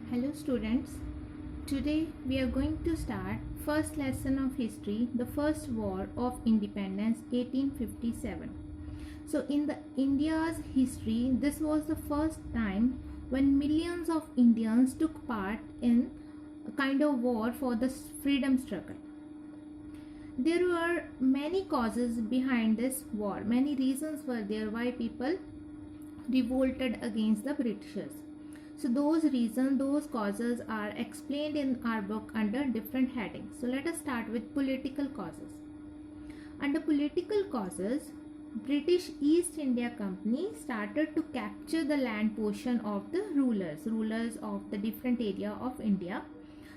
Hello students, today we are going to start first lesson of history, the first war of independence 1857. So in the India's history, this was the first time when millions of Indians took part in a kind of war for the freedom struggle. There were many causes behind this war, many reasons were there why people revolted against the Britishers. So those reasons, those causes are explained in our book under different headings. So let us start with political causes. Under political causes, British East India Company started to capture the land portion of the rulers of the different area of India.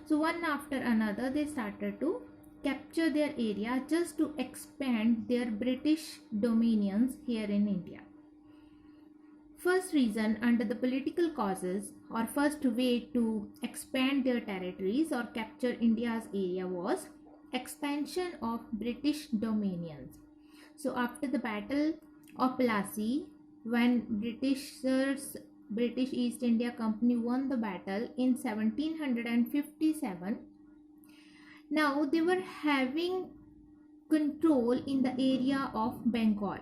So one after another they started to capture their area just to expand their British dominions here in India. First reason under the political causes or first way to expand their territories or capture India's area was expansion of British dominions. So after the Battle of Plassey, when British East India Company won the battle in 1757, now they were having control in the area of Bengal.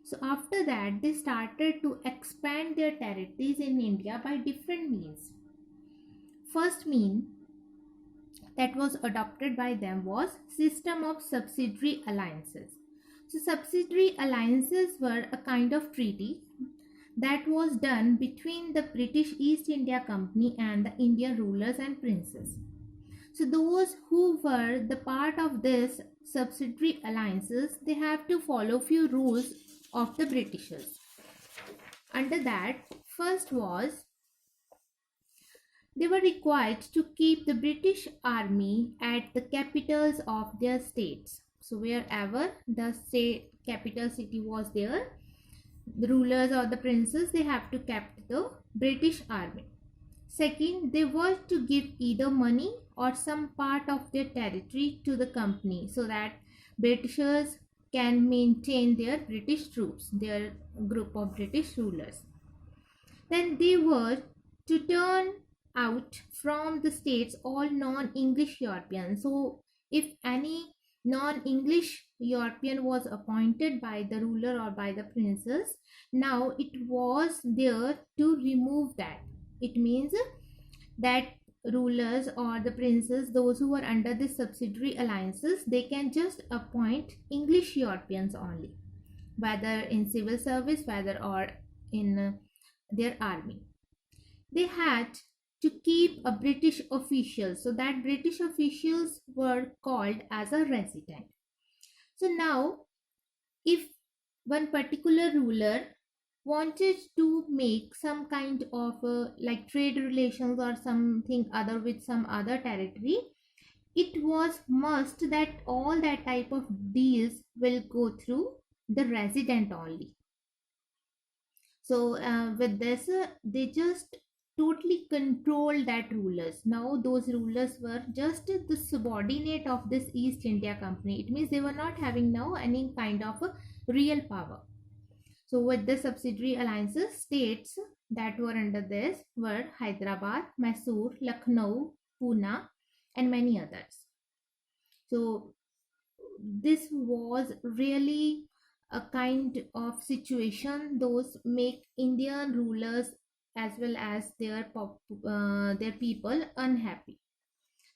So after that, they started to expand their territories in India by different means. First mean that was adopted by them was system of subsidiary alliances. So subsidiary alliances were a kind of treaty that was done between the British East India Company and the Indian rulers and princes. So those who were the part of this subsidiary alliances, they have to follow few rules of the Britishers. Under that, first was they were required to keep the British army at the capitals of their states. So wherever the state capital city was there, the rulers or the princes, they have to keep the British army. Second, they were to give either money or some part of their territory to the company so that Britishers can maintain their British troops, their group of British rulers. Then they were to turn out from the states all non-English Europeans. So if any non-English European was appointed by the ruler or by the princes, now it was there to remove that. It means that rulers or the princes, those who are under the subsidiary alliances, they can just appoint English Europeans only, whether in civil service, whether or in their army. They had to keep a British official, so that British officials were called as a resident. So now, if one particular ruler wanted to make some kind of like trade relations or something other with some other territory, it was must that all that type of deals will go through the resident only. So with this, they just totally control that rulers. Now those rulers were just the subordinate of this East India Company. It means they were not having now any kind of a real power. So with the subsidiary alliances, states that were under this were Hyderabad, Mysore, Lucknow, Pune, and many others. So this was really a kind of situation those make Indian rulers as well as their people unhappy.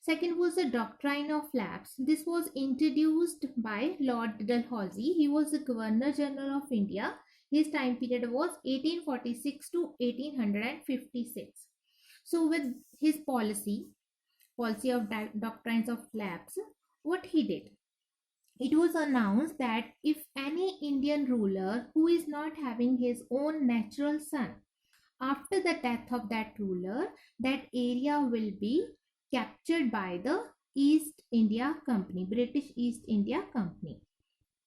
Second was the doctrine of lapse. This was introduced by Lord Dalhousie. He was the Governor General of India. His time period was 1846 to 1856. So with his policy of doctrines of lapse, what he did? It was announced that if any Indian ruler who is not having his own natural son, after the death of that ruler, that area will be captured by the East India Company, British East India Company.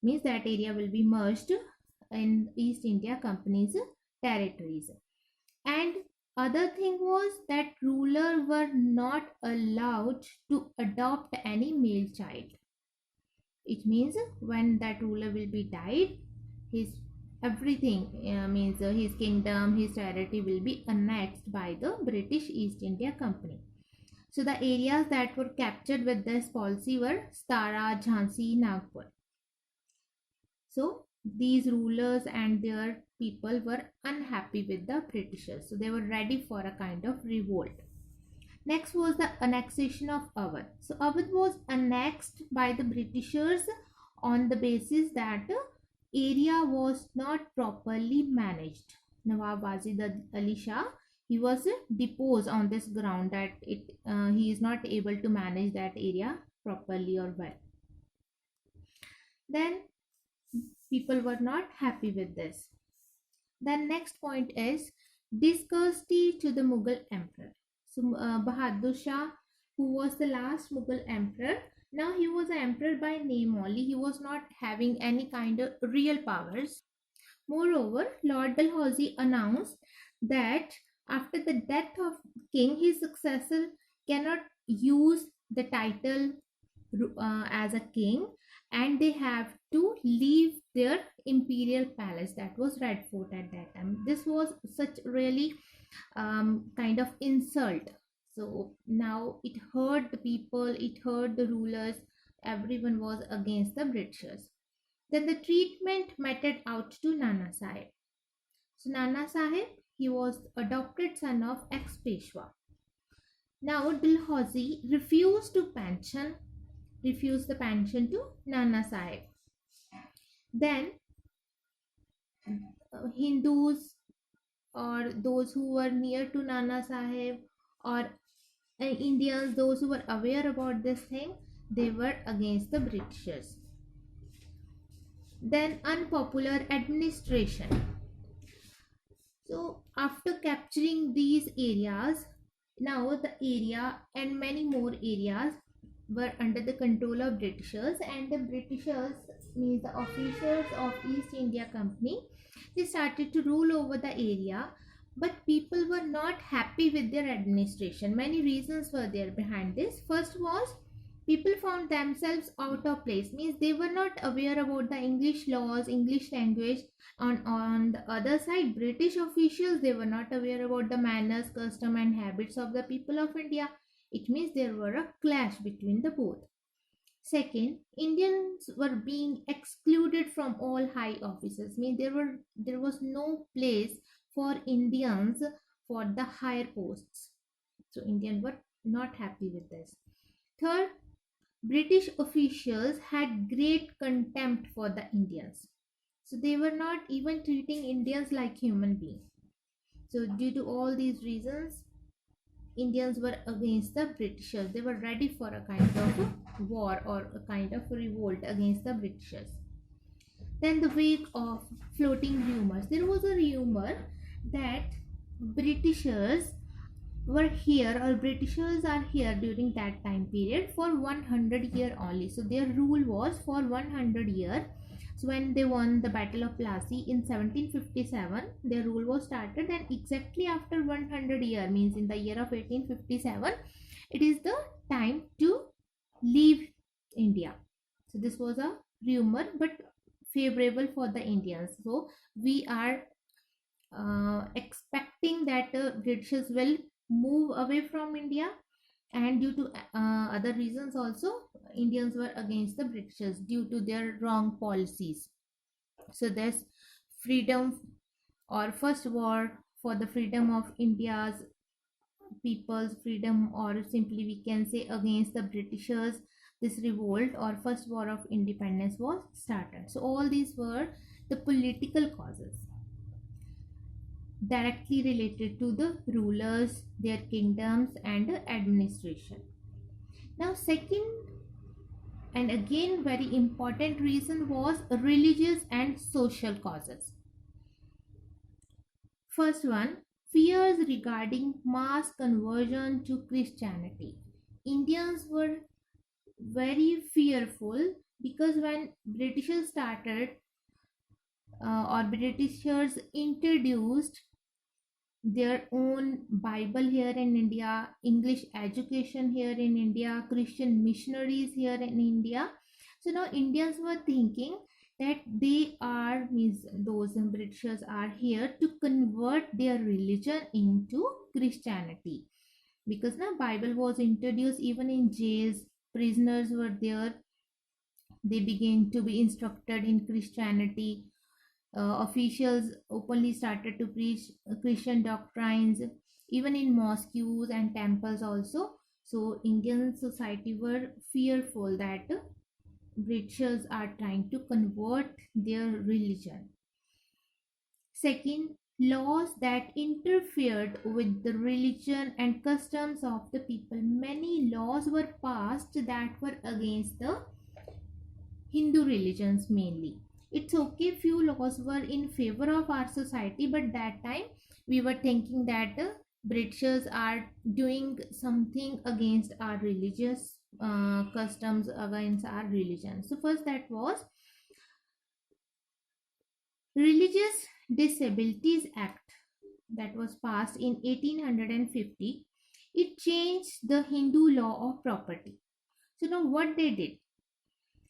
Means that area will be merged in East India Company's territories. And other thing was that ruler were not allowed to adopt any male child. It means when that ruler will be died, his everything, means his kingdom, his territory will be annexed by the British East India Company. So the areas that were captured with this policy were Stara, Jhansi, Nagpur. So these rulers and their people were unhappy with the Britishers. So they were ready for a kind of revolt. Next was the annexation of Awadh. So Awadh was annexed by the Britishers on the basis that area was not properly managed. Nawab Wazid Ali Shah, he was deposed on this ground that he is not able to manage that area properly or well. Then people were not happy with this. Then next point is discourtesy to the Mughal emperor. So Bahadur Shah, who was the last Mughal emperor, now he was an emperor by name only. He was not having any kind of real powers. Moreover, Lord Dalhousie announced that after the death of king, his successor cannot use the title as a king, and they have to leave their imperial palace, that was Red Fort at that time. This was such really kind of insult. So now it hurt the people, it hurt the rulers, everyone was against the Britishers. Then the treatment meted out to Nana Sahib. So Nana Sahib, he was adopted son of ex-Peshwa. Now Dalhousie refused the pension to Nana Sahib. Then Hindus or those who were near to Nana Sahib or Indians, those who were aware about this thing, they were against the Britishers. Then unpopular administration. So after capturing these areas, now the area and many more areas were under the control of Britishers, and the Britishers, means the officials of East India Company, they started to rule over the area, but people were not happy with their administration. Many reasons were there behind this. First was people found themselves out of place, means they were not aware about the English laws, English language. On the other side, British officials, they were not aware about the manners, custom and habits of the people of India. It means there were a clash between the both. Second, Indians were being excluded from all high offices. Means there was no place for Indians for the higher posts. So Indians were not happy with this. Third, British officials had great contempt for the Indians. So they were not even treating Indians like human beings. So due to all these reasons, Indians were against the Britishers. They were ready for a kind of war or a kind of revolt against the Britishers. Then the wake of floating rumors. There was a rumor that Britishers were here, or Britishers are here during that time period for 100 year only. So their rule was for 100 year. So when they won the Battle of Plassey in 1757, their rule was started, and exactly after 100 year, means in the year of 1857, it is the time to leave India. So this was a rumor, but favorable for the Indians. So we are expecting that Britishers will move away from India, and due to other reasons also, Indians were against the Britishers due to their wrong policies. So there's freedom or first war for the freedom of India's people's freedom, or simply we can say against the Britishers. This revolt or first war of independence was started. So all these were the political causes directly related to the rulers, their kingdoms and administration. Now second and again very important reason was religious and social causes. First one, fears regarding mass conversion to Christianity. Indians were very fearful because when Britishers started or Britishers introduced their own Bible here in India, English education here in India, Christian missionaries here in India. So now Indians were thinking that they are, means those Britishers are here to convert their religion into Christianity, because the Bible was introduced even in jails. Prisoners were there, they began to be instructed in Christianity. Officials openly started to preach Christian doctrines, even in mosques and temples also. So Indian society were fearful that Britishers are trying to convert their religion. Second, laws that interfered with the religion and customs of the people. Many laws were passed that were against the Hindu religions mainly. It's okay, few laws were in favor of our society, but that time we were thinking that Britishers are doing something against our religious customs, against our religion. So first, that was Religious Disabilities Act, that was passed in 1850. It changed the Hindu law of property. So now what they did,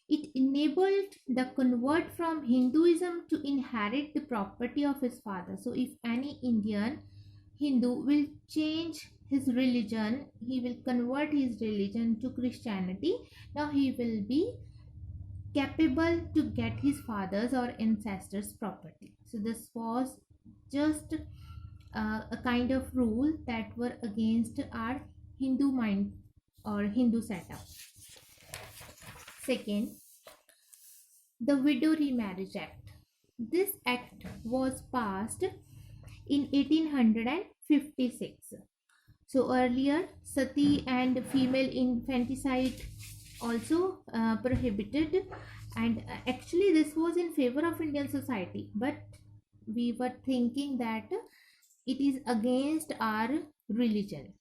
it enabled the convert from Hinduism to inherit the property of his father. So if any Indian Hindu will change his religion, he will convert his religion to Christianity, now he will be capable to get his father's or ancestors' property. So this was just a kind of rule that were against our Hindu mind or Hindu setup. Second, the Widow Remarriage Act. This act was passed in 1856. So earlier, sati and female infanticide also prohibited, and actually this was in favor of Indian society, but we were thinking that it is against our religion.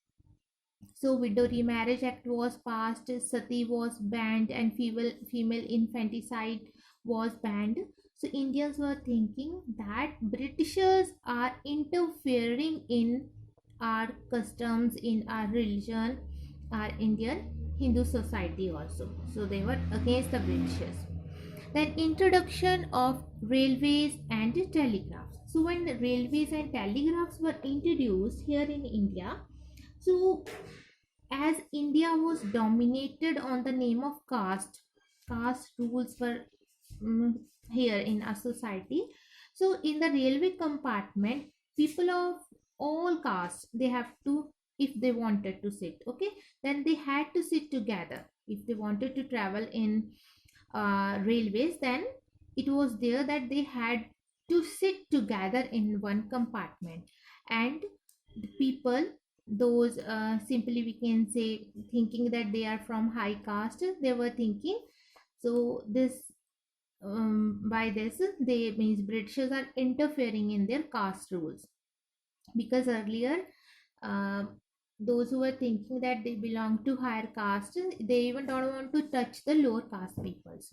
So Widow Remarriage Act was passed, sati was banned, and female infanticide was banned. So Indians were thinking that Britishers are interfering in our customs, in our religion, our Indian Hindu society also. So they were against the Britishers. Then introduction of railways and telegraphs. So when railways and telegraphs were introduced here in India, so as India was dominated on the name of caste rules were mm, here in our society. So in the railway compartment, people of all castes, they have to, if they wanted to sit, okay, then they had to sit together. If they wanted to travel in railways, then it was there that they had to sit together in one compartment. And the people, those simply we can say thinking that they are from high caste, they were thinking, so this by this they means Britishers are interfering in their caste rules, because earlier uh, those who were thinking that they belong to higher caste, they even don't want to touch the lower caste peoples.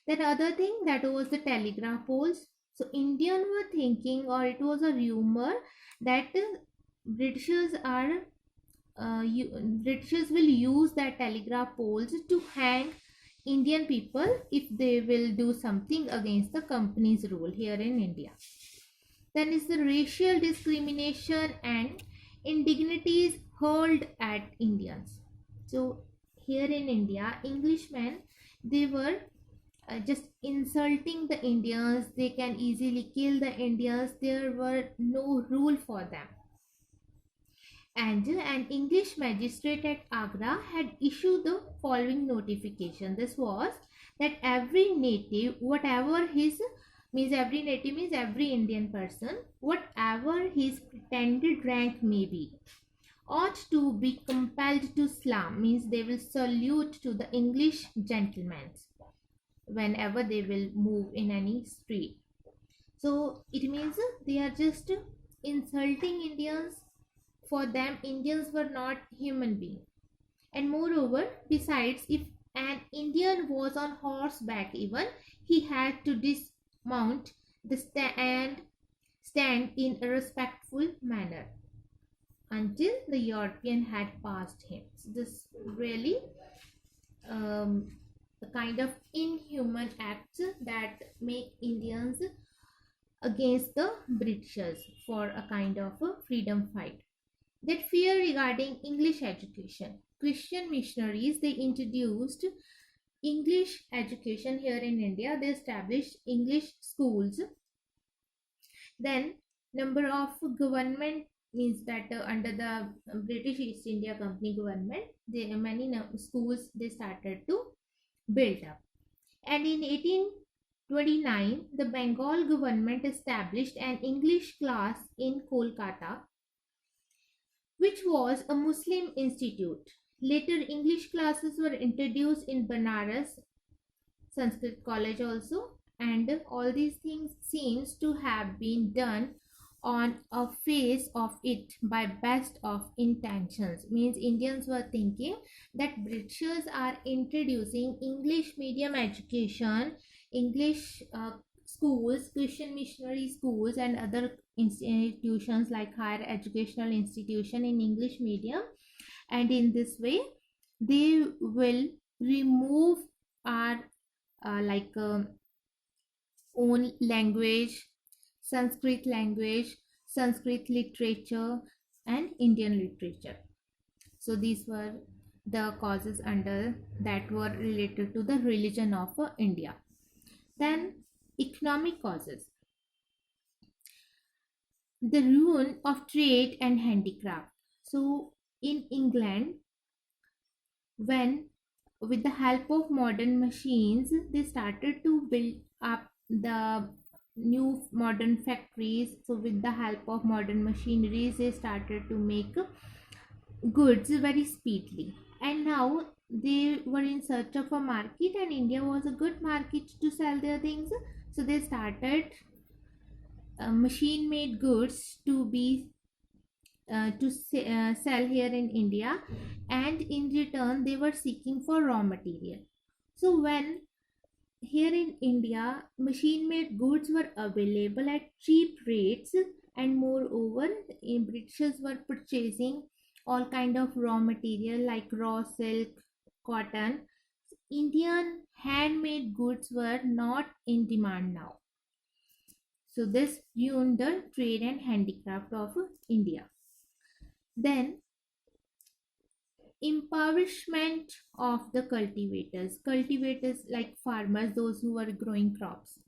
Then other thing, that was the telegraph poles. So Indian were thinking, or it was a rumor that Britishers are Britishers will use that telegraph poles to hang Indian people if they will do something against the company's rule here in India. Then is the racial discrimination and indignities hurled at Indians. So here in India, Englishmen, they were just insulting the Indians. They can easily kill the Indians. There were no rule for them. And an English magistrate at Agra had issued the following notification. This was that every native, whatever his, means every native means every Indian person, whatever his pretended rank may be, ought to be compelled to salam, means they will salute to the English gentlemen whenever they will move in any street. So it means they are just insulting Indians. For them, Indians were not human beings. And moreover, besides, if an Indian was on horseback even, he had to dismount and stand in a respectful manner until the European had passed him. So this really a kind of inhuman acts that make Indians against the Britishers for a kind of a freedom fight. That fear regarding English education. Christian missionaries, they introduced English education here in India. They established English schools. Then number of government means that under the British East India Company government, many schools they started to build up. And in 1829, the Bengal government established an English class in Kolkata, which was a Muslim institute. Later, English classes were introduced in Banaras Sanskrit College also, and all these things seems to have been done on a face of it by best of intentions. Means Indians were thinking that Britishers are introducing English medium education, English schools, Christian missionary schools and other institutions like higher educational institution in English medium, and in this way they will remove our own language, language, Sanskrit literature, and Indian literature. So these were the causes under that were related to the religion of India. Then economic causes. The ruin of trade and handicraft. So in England, when with the help of modern machines, they started to build up the new modern factories. So with the help of modern machineries, they started to make goods very speedily, and now they were in search of a market, and India was a good market to sell their things. So they started machine made goods to be sell here in India, and in return they were seeking for raw material. So when here in India machine made goods were available at cheap rates, and moreover Britishers were purchasing all kind of raw material like raw silk, cotton, Indian handmade goods were not in demand now. So this ruined the trade and handicraft of India. Then impoverishment of the cultivators like farmers, those who were growing crops.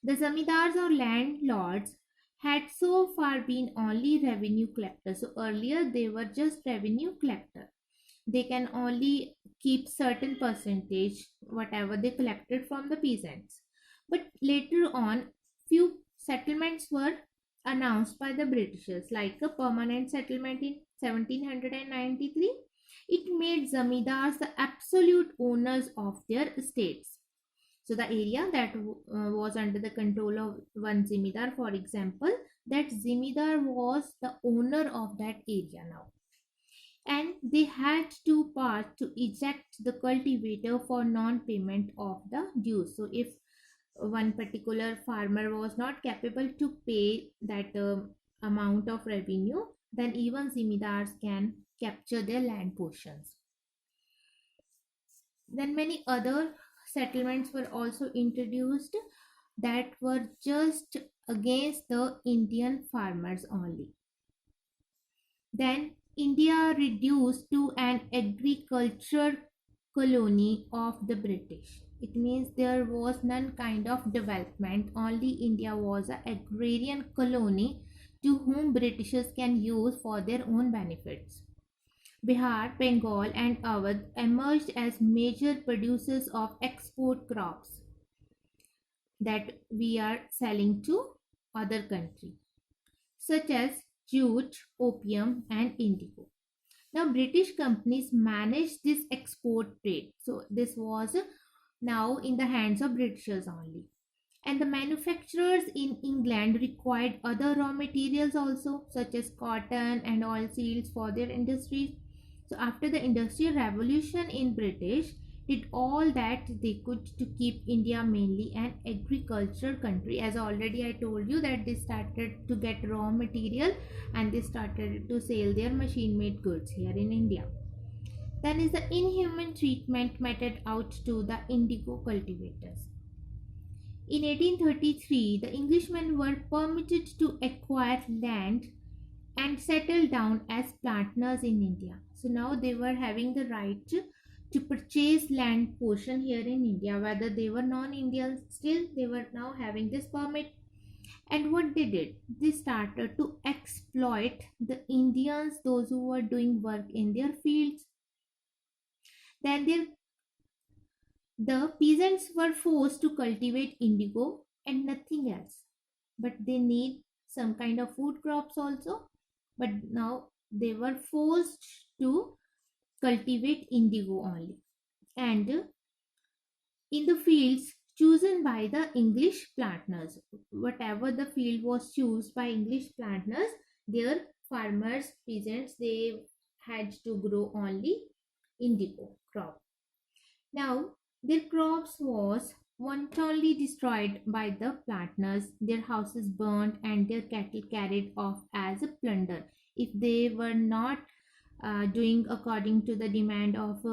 The zamindars or landlords had so far been only revenue collectors. So earlier they were just revenue collector. They can only keep certain percentage whatever they collected from the peasants. But later on, few settlements were announced by the Britishers, like a permanent settlement in 1793. It made zamindars the absolute owners of their estates. So the area that was under the control of one zamindar, for example, that zamindar was the owner of that area now, and they had to pass to eject the cultivator for non-payment of the dues. So if one particular farmer was not capable to pay that amount of revenue, then even zamindars can capture their land portions. Then many other settlements were also introduced that were just against the Indian farmers only. Then India reduced to an agriculture colony of the British. It means there was none kind of development, only India was an agrarian colony to whom Britishers can use for their own benefits. Bihar, Bengal and Awadh emerged as major producers of export crops that we are selling to other countries, such as jute, opium and indigo. Now British companies managed this export trade. So this was now in the hands of Britishers only. And the manufacturers in England required other raw materials also, such as cotton and oilseeds for their industries. So after the Industrial Revolution in British did all that they could to keep India mainly an agriculture country. As already I told you that they started to get raw material and they started to sell their machine made goods here in India. Then is the inhuman treatment meted out to the indigo cultivators. In 1833, the Englishmen were permitted to acquire land and settle down as planters in India. So now they were having the right to purchase land portion here in India, whether they were non-Indians, still they were now having this permit. And what they did, they started to exploit the Indians, those who were doing work in their fields. Then the peasants were forced to cultivate indigo and nothing else. But they need some kind of food crops also. But now they were forced to cultivate indigo only. And in the fields chosen by the English planters, whatever the field was chosen by English planters, their farmers, peasants, they had to grow only indigo crop. Now, their crops was wantonly destroyed by the planters, their houses burned, and their cattle carried off as a plunder. If they were not doing according to the demand of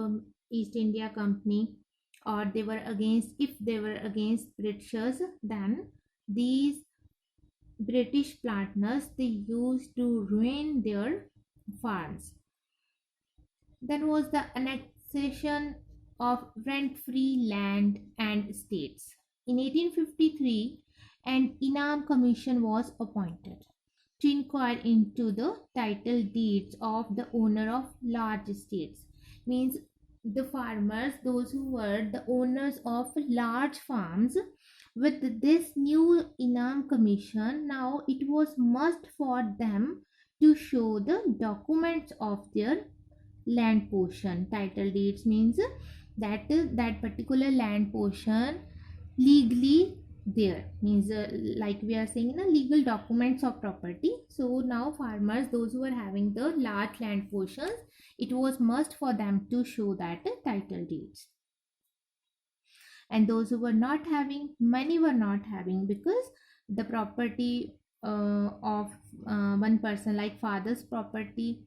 East India Company, or they were against, if they were against Britishers, then these British planters they used to ruin their farms. Then was the annexation of rent-free land and estates. In 1853, an Inam Commission was appointed to inquire into the title deeds of the owner of large estates. Means the farmers, those who were the owners of large farms, with this new Inam Commission, now it was must for them to show the documents of their land portion. Title deeds means that particular land portion legally there, means like we are saying legal documents of property. So now farmers, those who are having the large land portions, it was must for them to show that title deeds. And those who were not having, many were not having, because the property of one person, like father's property,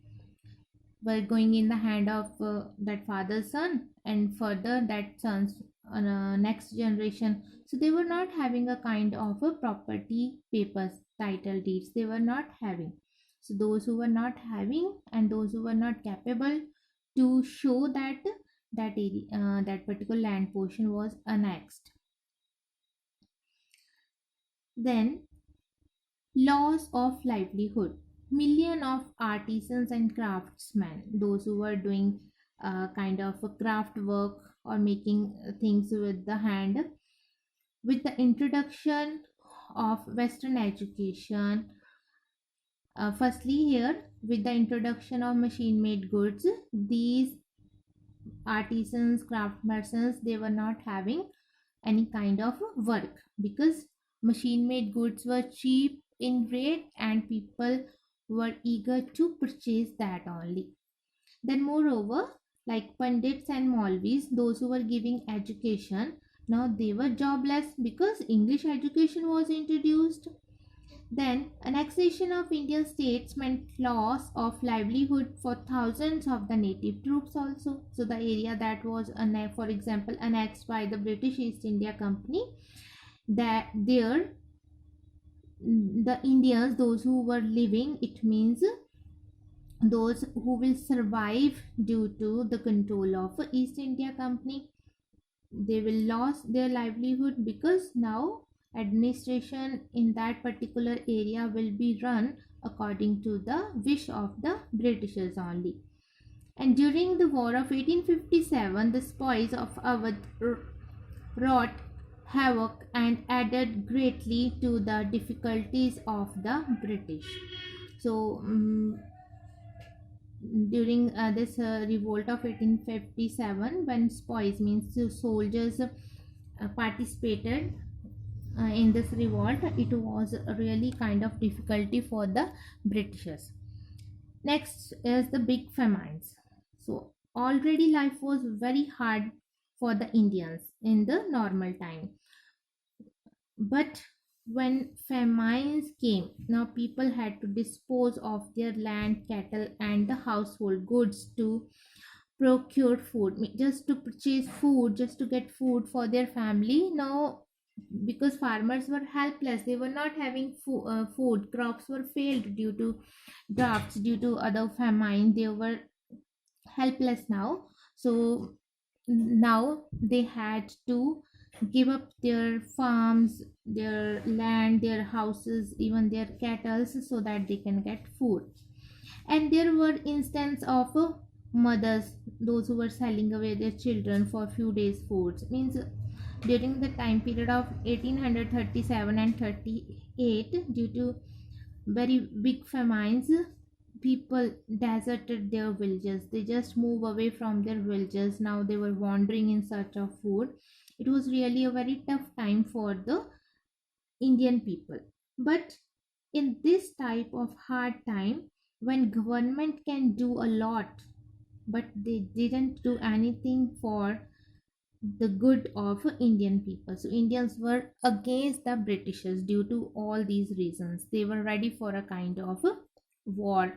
were going in the hand of that father's son, and further that son's next generation. So they were not having a kind of a property papers, title deeds, they were not having. So those who were not having and those who were not capable to show that that area, that particular land portion was annexed. Then loss of livelihood. Million of artisans and craftsmen, those who were doing kind of a craft work or making things with the hand, with the introduction of Western education, firstly here with the introduction of machine made goods, these artisans, craftspersons, they were not having any kind of work, because machine made goods were cheap in rate and people were eager to purchase that only. Then moreover, like pandits and maulvis, those who were giving education, now they were jobless because English education was introduced. Then annexation of Indian states meant loss of livelihood for thousands of the native troops also. So the area that was for example annexed by the British East India Company, that there the Indians, those who were living, it means those who will survive due to the control of East India Company, they will lose their livelihood, because now administration in that particular area will be run according to the wish of the Britishers only. And during the war of 1857, the spoils of Awadh wrought havoc and added greatly to the difficulties of the British. So during this revolt of 1857, when spoils means soldiers participated in this revolt, it was really kind of difficulty for the Britishers. Next is the big famines. So already life was very hard for the Indians in the normal time, but when famines came, now people had to dispose of their land, cattle, and the household goods to procure food, just to purchase food, just to get food for their family. Now, because farmers were helpless, they were not having food, crops were failed due to droughts, due to other famine, they were helpless now. So now they had to give up their farms, their land, their houses, even their cattle, so that they can get food. And there were instances of mothers, those who were selling away their children for few days foods. Means during the time period of 1837 and 38, due to very big famines, people deserted their villages, they just move away from their villages. Now they were wandering in search of food. It was really a very tough time for the Indian people. But in this type of hard time, when government can do a lot, but they didn't do anything for the good of Indian people. So Indians were against the Britishers due to all these reasons. They were ready for a kind of a war.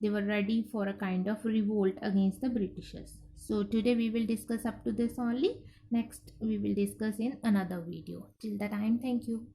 They were ready for a kind of revolt against the Britishers. So today we will discuss up to this only. Next we will discuss in another video. Till the time, thank you.